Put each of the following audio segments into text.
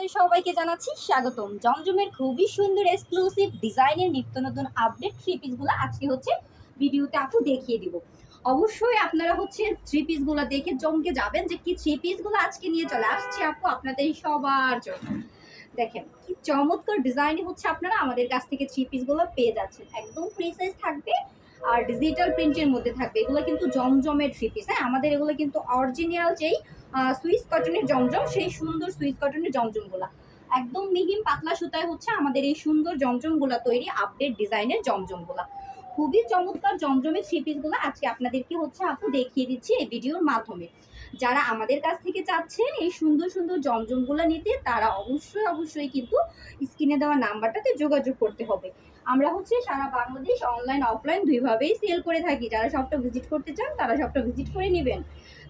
আপনাদের সবাইকে জানাচ্ছি স্বাগতম। জমজমের খুবই সুন্দর এক্সক্লুসিভ ডিজাইনের নিত্য নতুন আপডেট থ্রি পিসগুলো আজকে ভিডিওতে আপু দেখিয়ে দিব। অবশ্যই আপনারা থ্রি পিসগুলো দেখে জমকে যাবেন যে কি থ্রি পিসগুলো আজকে নিয়ে চলে আসছি আপু আপনাদের সবার জন্য। দেখেন কি চমৎকার ডিজাইনে আপনারা আমাদের কাছ থেকে থ্রি পিসগুলো পেয়ে যাচ্ছেন। একদম ফ্রি সাইজ থাকবে আর ডিজিটাল প্রিন্টের মধ্যে থাকবে। এগুলো কিন্তু জমজমের থ্রি পিস। হ্যাঁ, আমাদের এগুলো কিন্তু অরিজিনাল যেই সুইস কটনের জমজম, সেই সুন্দর সুইস কটনের জমজমগুলা একদম মিহিন পাতলা সুতায় আমাদের এই সুন্দর জমজমগুলা তৈরি। আপডেট ডিজাইনের জমজমগুলা খুবই চমৎকার জমজমের থ্রি পিসগুলো আজকে আপনাদেরকে আপু দেখিয়ে দিচ্ছি এই ভিডিওর মাধ্যমে। যারা আমাদের কাছ থেকে চাচ্ছেন এই সুন্দর সুন্দর জমজমগুলো নিতে, তারা অবশ্যই কিন্তু স্ক্রিনে দেওয়া নাম্বারটাতে যোগাযোগ করতে হবে। আমরা সারা বাংলাদেশ অনলাইন অফলাইন দুইভাবেই সেল করে থাকি। যারা শপটা ভিজিট করতে চান তারা শপটা ভিজিট করে নেবেন,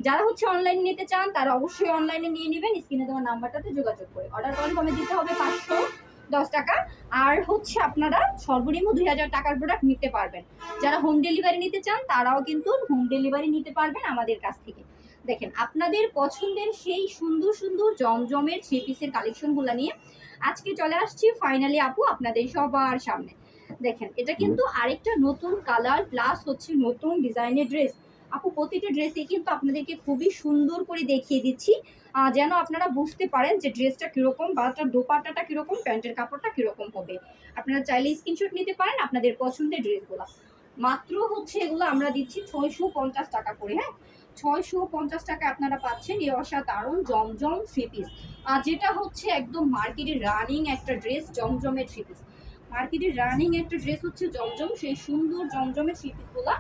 যারা অনলাইনে নিতে চান তারা অবশ্যই অনলাইনে নিয়ে নেবেন। স্ক্রিনে দেওয়া নাম্বারটাতে যোগাযোগ করে অর্ডার কনফার্মে দিতে হবে 510 টাকা। আর আপনারা সর্বনিম্ন 2000 টাকার প্রোডাক্ট নিতে পারবেন। যারা হোম ডেলিভারি নিতে চান তারাও কিন্তু হোম ডেলিভারি নিতে পারবেন আমাদের কাছ থেকে। দেখেন আপনাদের পছন্দের সেই সুন্দর সুন্দর জমজমের থ্রি পিসের কালেকশনগুলো নিয়ে আজকে চলে আসছি ফাইনালি আপু আপনাদের সবার সামনে। দেখেন এটা কিন্তু আরেকটা নতুন কালার প্লাস নতুন ডিজাইনের ড্রেস আপু। প্রতিটা ড্রেসে কিন্তু আপনাদেরকে খুবই সুন্দর করে দেখিয়ে দিচ্ছি, যেন আপনারা বুঝতে পারেন যে ড্রেসটা কিরকম বা তার দোপাট্টাটা কিরকম, প্যান্টের কাপড়টা কিরকম হবে। আপনারা চাইলে স্ক্রিনশট নিতে পারেন আপনাদের পছন্দের ড্রেসগুলো। মাত্র এগুলো আমরা দিচ্ছি 650 টাকা করে। হ্যাঁ, 650 টাকা আপনারা পাচ্ছেন এই অসাধারণ জমজম থ্রি পিস। আর যেটা একদম মার্কেটের রানিং একটা ড্রেস, জমজমের থ্রি পিস। মার্কেটের রানিং একটা ড্রেস জমজম, সেই সুন্দর জমজমের থ্রি পিসগুলো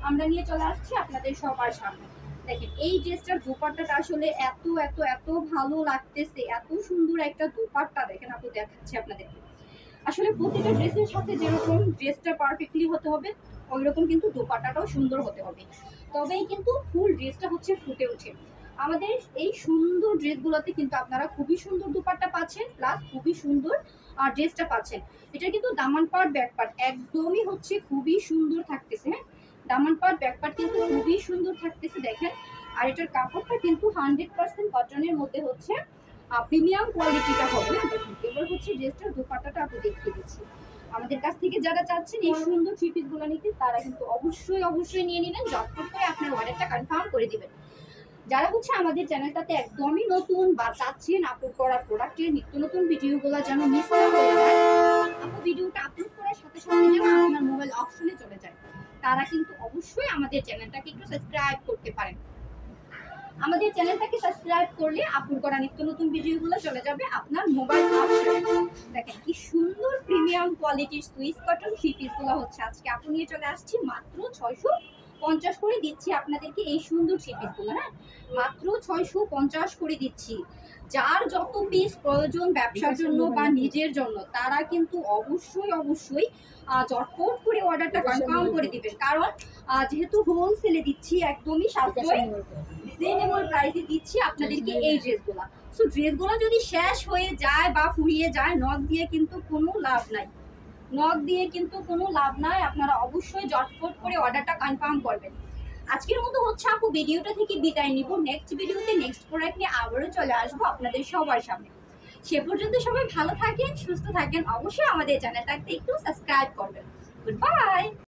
আমরা নিয়ে চলে আসছি আপনাদের সবার সামনে। দেখেন এই ড্রেসটার দোপাট্টাটা আসলে এত এত এত ভালো লাগতেছে, এত সুন্দর একটা দোপাট্টা। দেখেন আপু দেখাচ্ছি আপনাদেরকে। আসলে প্রতিটা ড্রেসের সাথে যেরকম ড্রেসটা পারফেক্টলি হতে হবে, ওই রকম কিন্তু দোপাট্টাটাও সুন্দর হতে হবে, তবেই কিন্তু ফুল ড্রেসটা ফুটে ওঠে। আমাদের এই সুন্দর ড্রেসগুলোতে কিন্তু আপনারা খুবই সুন্দর দোপাট্টা পাচ্ছেন, প্লাস খুবই সুন্দর ড্রেসটা পাচ্ছেন। এটা কিন্তু দামান পার্ট ব্যাক পার্ট একদমই খুবই সুন্দর থাকতেছে। হ্যাঁ, দামান পার্ট ব্যাক পার্ট কিন্তু খুবই সুন্দর থাকতেছে দেখেন। আর এটার কাপড়টা কিন্তু 100% কটনের মধ্যে প্রিমিয়াম কোয়ালিটিটা হবে। না দেখুন, এবার ড্রেসটার দোপাট্টাটা আপনি দেখিয়ে দিচ্ছি। আমাদের কাছ থেকে যারা চাচ্ছেন এই সুন্দর থ্রি পিসগুলো নিতে, তারা কিন্তু অবশ্যই নিয়ে নিলেন। ঝটপট করে আপনার অর্ডারটা কনফার্ম করে দিবেন। যারা আমাদের চ্যানেলটাতে একদমই নতুন বা চাচ্ছেন আপলোড করা প্রোডাক্টের নিত্য নতুন ভিডিওগুলো যেন মিস না হয়ে যায়, আপু ভিডিওটা আপলোড করার সাথে সাথে যেন আপনার মোবাইল অপশনে চলে যায়, তারা কিন্তু অবশ্যই আমাদের চ্যানেলটাকে একটু সাবস্ক্রাইব করতে পারেন। আমাদের চ্যানেলটাকে সাবস্ক্রাইব করলে আপলোড করা নিত্য নতুন ভিডিওগুলো চলে যাবে আপনার মোবাইল অপশনে। দেখেন কি সুন্দর প্রিমিয়াম কোয়ালিটির সুইস কটন থ্রি পিসগুলো আজকে আপু নিয়ে চলে আসছি। মাত্র 650 করে দিচ্ছি আপনাদেরকে এই সুন্দর থ্রি পিসগুলো। হ্যাঁ, মাত্র 650 করে দিচ্ছি। যার যত পিস প্রয়োজন ব্যবসার জন্য বা নিজের জন্য, তারা কিন্তু অবশ্যই চটপট করে অর্ডারটা কনফার্ম করে দিবেন। কারণ যেহেতু হোলসেলে দিচ্ছি, একদমই সাশ্রয়ী রিজনেবল প্রাইসে দিচ্ছি আপনাদেরকে এই ড্রেসগুলো। সো ড্রেসগুলো যদি শেষ হয়ে যায় বা ফুরিয়ে যায়, নক দিয়ে কিন্তু কোনো লাভ নাই। আপনারা অবশ্যই চটপট করে অর্ডারটা কনফার্ম করবেন। আজকের মতো আপু ভিডিওটা থেকে বিদায় নিব। নেক্সট ভিডিওতে নেক্সট প্রোডাক্ট নিয়ে আবারও চলে আসবো আপনাদের সবার সামনে। সে পর্যন্ত সবাই ভালো থাকেন, সুস্থ থাকেন। অবশ্যই আমাদের চ্যানেলটাকে একটু সাবস্ক্রাইব করবেন। Good bye.